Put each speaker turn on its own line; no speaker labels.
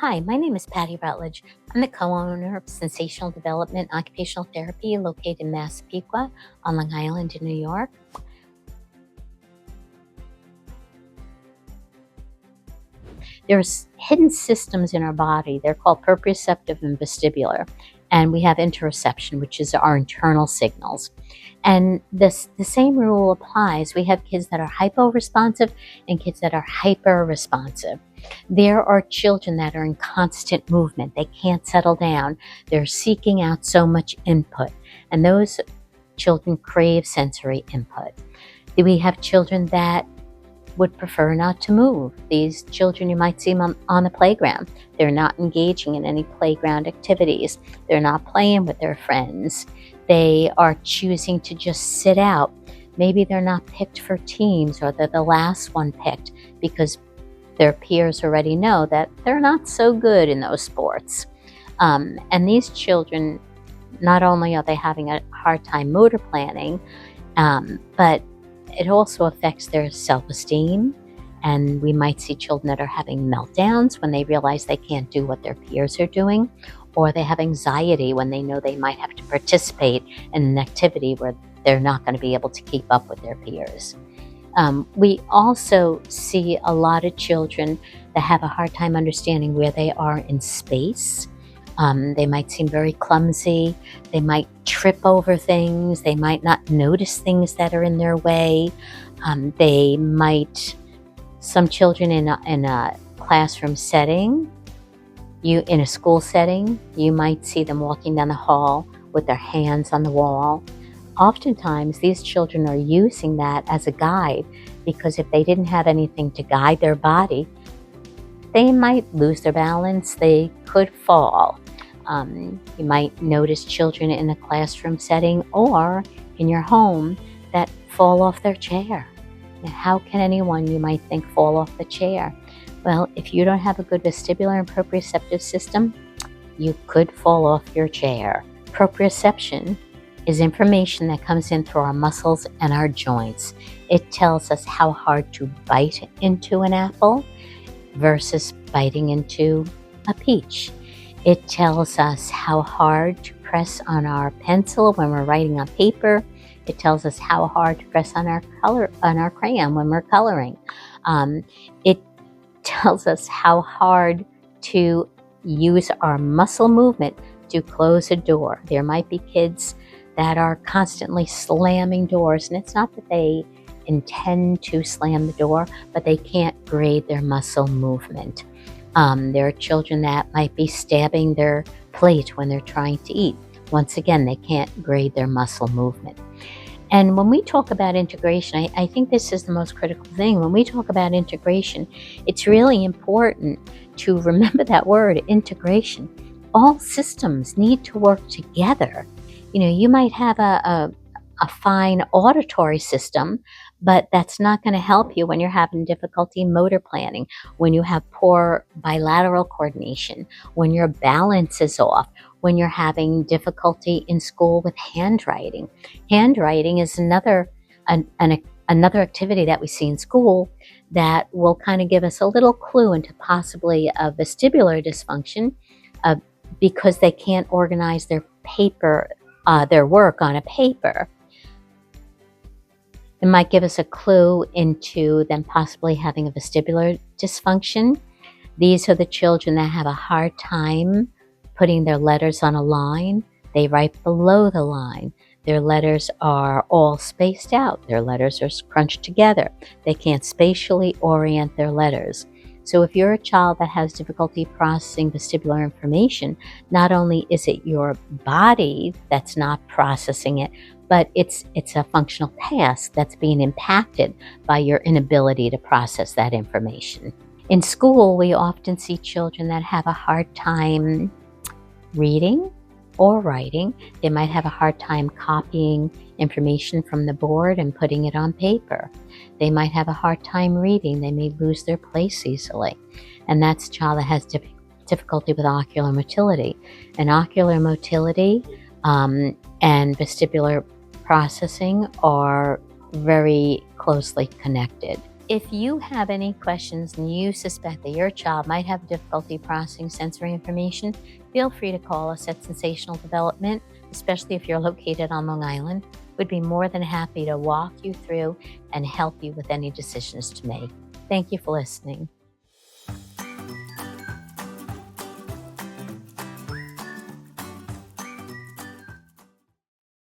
Hi, my name is Patti Rutledge. I'm the co-owner of Sensational Development Occupational Therapy located in Massapequa on Long Island in New York. There's hidden systems in our body. They're called proprioceptive and vestibular. And we have interoception, which is our internal signals. And the same rule applies. We have kids that are hypo-responsive and kids that are hyper-responsive. There are children that are in constant movement. They can't settle down. They're seeking out so much input. And those children crave sensory input. We have children that would prefer not to move. These children, you might see them on the playground. They're not engaging in any playground activities. They're not playing with their friends. They are choosing to just sit out. Maybe they're not picked for teams, or they're the last one picked because their peers already know that they're not so good in those sports. And these children, not only are they having a hard time motor planning, but it also affects their self-esteem, and we might see children that are having meltdowns when they realize they can't do what their peers are doing, or they have anxiety when they know they might have to participate in an activity where they're not going to be able to keep up with their peers. We also see a lot of children that have a hard time understanding where they are in space. They might seem very clumsy. They might trip over things. They might not notice things that are in their way. Some children in a classroom setting, in a school setting, you might see them walking down the hall with their hands on the wall. Oftentimes, these children are using that as a guide, because if they didn't have anything to guide their body, they might lose their balance. They could fall. You might notice children in a classroom setting or in your home that fall off their chair. Now, how can anyone, you might think, fall off the chair? Well, if you don't have a good vestibular and proprioceptive system, you could fall off your chair. Proprioception is information that comes in through our muscles and our joints. It tells us how hard to bite into an apple versus biting into a peach. It tells us how hard to press on our pencil when we're writing on paper. It tells us how hard to press on our crayon when we're coloring. It tells us how hard to use our muscle movement to close a door. There might be kids that are constantly slamming doors, and it's not that they intend to slam the door, but they can't grade their muscle movement. There are children that might be stabbing their plate when they're trying to eat. Once again, they can't grade their muscle movement. And when we talk about integration, I think this is the most critical thing. When we talk about integration, it's really important to remember that word, integration. All systems need to work together. You might have a fine auditory system, but that's not going to help you when you're having difficulty motor planning, when you have poor bilateral coordination, when your balance is off, when you're having difficulty in school with handwriting. Handwriting is another activity that we see in school that will kind of give us a little clue into possibly a vestibular dysfunction, because they can't organize their work on a paper. It might give us a clue into them possibly having a vestibular dysfunction. These are the children that have a hard time putting their letters on a line. They write below the line. Their letters are all spaced out. Their letters are crunched together. They can't spatially orient their letters. So if you're a child that has difficulty processing vestibular information, not only is it your body that's not processing it, but it's a functional task that's being impacted by your inability to process that information. In school, we often see children that have a hard time reading or writing. They might have a hard time copying information from the board and putting it on paper. They might have a hard time reading. They may lose their place easily. And that's a child that has difficulty with ocular motility. And ocular motility and vestibular processing are very closely connected. If you have any questions and you suspect that your child might have difficulty processing sensory information, feel free to call us at Sensational Development, especially if you're located on Long Island. We'd be more than happy to walk you through and help you with any decisions to make. Thank you for listening.